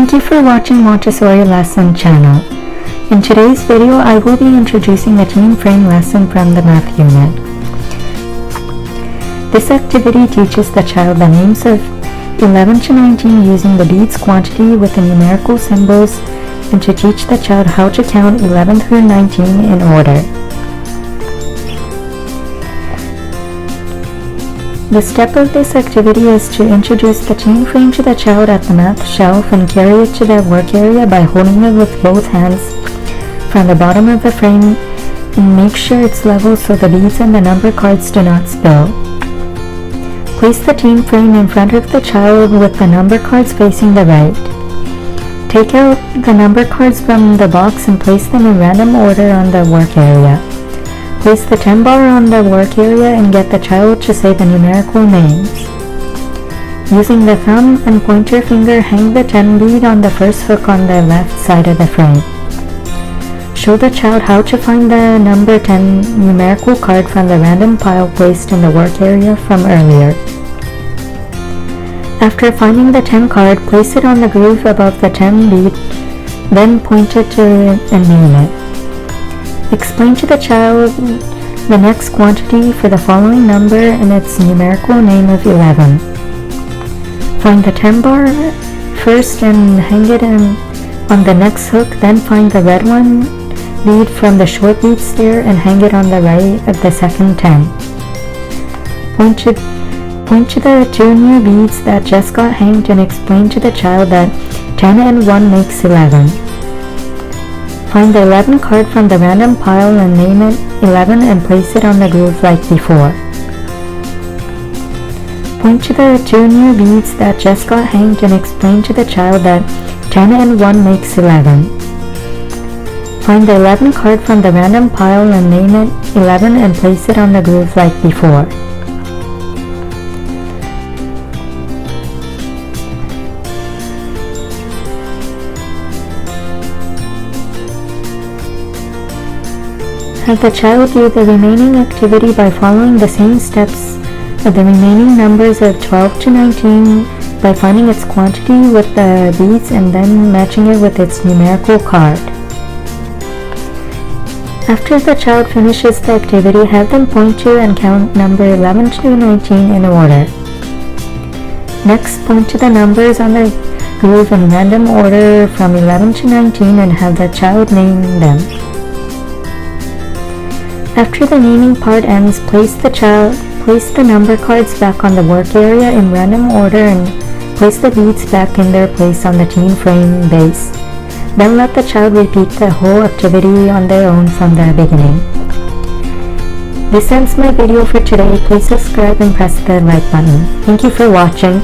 Thank you for watching Montessori Lesson channel. In today's video, I will be introducing the team frame lesson from the math unit. This activity teaches the child the names of 11 to 19 using the beads quantity with the numerical symbols, and to teach the child how to count 11 through 19 in order. The step of this activity is to introduce the chain frame to the child at the math shelf and carry it to their work area by holding it with both hands from the bottom of the frame, and make sure it's level so the beads and the number cards do not spill. Place the team frame in front of the child with the number cards facing the right. Take out the number cards from the box and place them in random order on the work area. Place the 10 bar on the work area and get the child to say the numerical names. Using the thumb and pointer finger, hang the 10 bead on the first hook on the left side of the frame. Show the child how to find the number 10 numerical card from the random pile placed in the work area from earlier. After finding the 10 card, place it on the groove above the 10 bead, then point it to it and name it. Explain to the child the next quantity for the following number and its numerical name of 11. Find the 10 bar first and hang it on the next hook, then find the red one bead from the short bead stair and hang it on the right of the second 10. Point to the two new beads that just got hanged and explain to the child that 10 and 1 makes 11. Find the 11 card from the random pile and name it 11 and place it on the groove like before. Point to the two new beads that just got hanged and explain to the child that 10 and 1 makes 11. Find the 11 card from the random pile and name it 11 and place it on the groove like before. Have the child do the remaining activity by following the same steps of the remaining numbers of 12 to 19 by finding its quantity with the beads and then matching it with its numerical card. After the child finishes the activity, have them point to and count number 11 to 19 in order. Next, point to the numbers on the groove in random order from 11 to 19 and have the child name them. After the naming part ends, place the number cards back on the work area in random order and place the beads back in their place on the team frame base. Then let the child repeat the whole activity on their own from the beginning. This ends my video for today. Please subscribe and press the like button. Thank you for watching.